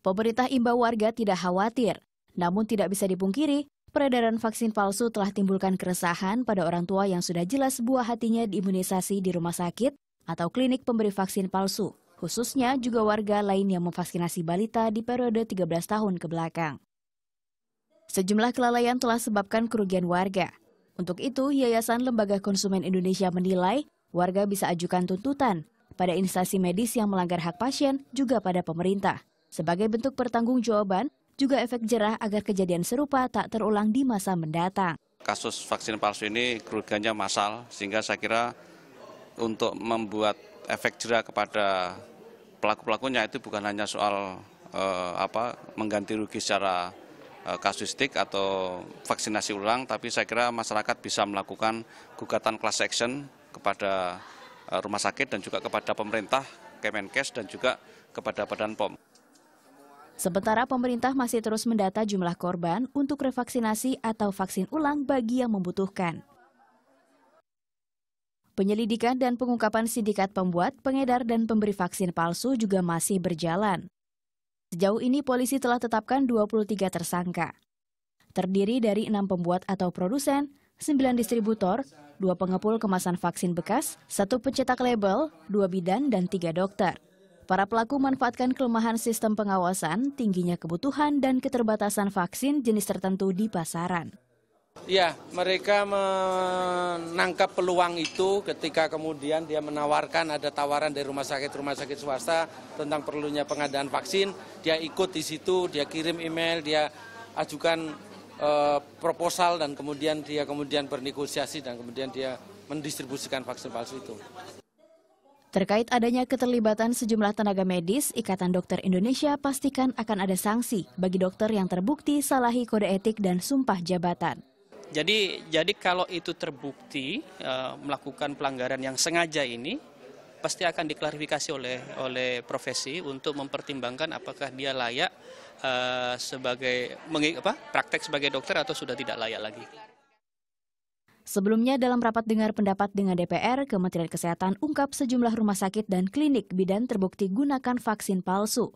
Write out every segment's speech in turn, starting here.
Pemerintah imbau warga tidak khawatir, namun tidak bisa dipungkiri, peredaran vaksin palsu telah timbulkan keresahan pada orang tua yang sudah jelas buah hatinya diimunisasi di rumah sakit atau klinik pemberi vaksin palsu, khususnya juga warga lain yang memvaksinasi balita di periode 13 tahun ke belakang. Sejumlah kelalaian telah sebabkan kerugian warga. Untuk itu, Yayasan Lembaga Konsumen Indonesia menilai warga bisa ajukan tuntutan pada instansi medis yang melanggar hak pasien juga pada pemerintah. Sebagai bentuk pertanggungjawaban, juga efek jerah agar kejadian serupa tak terulang di masa mendatang. Kasus vaksin palsu ini kerugiannya massal, sehingga saya kira untuk membuat efek jerah kepada pelaku-pelakunya itu bukan hanya soal mengganti rugi secara kasuistik atau vaksinasi ulang, tapi saya kira masyarakat bisa melakukan gugatan class action kepada rumah sakit dan juga kepada pemerintah, Kemenkes dan juga kepada Badan POM. Sementara pemerintah masih terus mendata jumlah korban untuk revaksinasi atau vaksin ulang bagi yang membutuhkan. Penyelidikan dan pengungkapan sindikat pembuat, pengedar, dan pemberi vaksin palsu juga masih berjalan. Sejauh ini polisi telah tetapkan 23 tersangka. Terdiri dari 6 pembuat atau produsen, 9 distributor, 2 pengepul kemasan vaksin bekas, 1 pencetak label, 2 bidan, dan 3 dokter. Para pelaku manfaatkan kelemahan sistem pengawasan, tingginya kebutuhan, dan keterbatasan vaksin jenis tertentu di pasaran. Ya, mereka menangkap peluang itu ketika kemudian dia menawarkan ada tawaran dari rumah sakit swasta tentang perlunya pengadaan vaksin. Dia ikut di situ, dia kirim email, dia ajukan proposal dan kemudian dia bernegosiasi dan kemudian dia mendistribusikan vaksin palsu itu. Terkait adanya keterlibatan sejumlah tenaga medis, Ikatan Dokter Indonesia pastikan akan ada sanksi bagi dokter yang terbukti salahi kode etik dan sumpah jabatan. Jadi kalau itu terbukti melakukan pelanggaran yang sengaja ini, pasti akan diklarifikasi oleh profesi untuk mempertimbangkan apakah dia layak sebagai praktek sebagai dokter atau sudah tidak layak lagi. Sebelumnya dalam rapat dengar pendapat dengan DPR, Kementerian Kesehatan ungkap sejumlah rumah sakit dan klinik bidan terbukti gunakan vaksin palsu.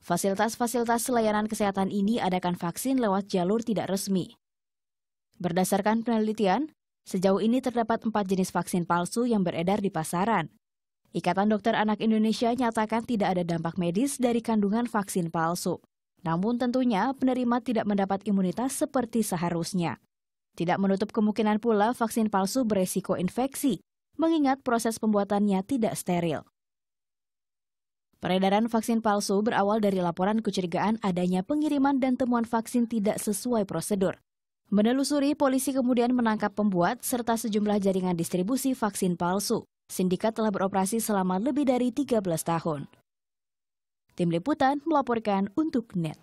Fasilitas-fasilitas layanan kesehatan ini adakan vaksin lewat jalur tidak resmi. Berdasarkan penelitian, sejauh ini terdapat 4 jenis vaksin palsu yang beredar di pasaran. Ikatan Dokter Anak Indonesia nyatakan tidak ada dampak medis dari kandungan vaksin palsu. Namun tentunya penerima tidak mendapat imunitas seperti seharusnya. Tidak menutup kemungkinan pula vaksin palsu beresiko infeksi, mengingat proses pembuatannya tidak steril. Peredaran vaksin palsu berawal dari laporan kecurigaan adanya pengiriman dan temuan vaksin tidak sesuai prosedur. Menelusuri, polisi kemudian menangkap pembuat serta sejumlah jaringan distribusi vaksin palsu. Sindikat telah beroperasi selama lebih dari 13 tahun. Tim Liputan melaporkan untuk NET.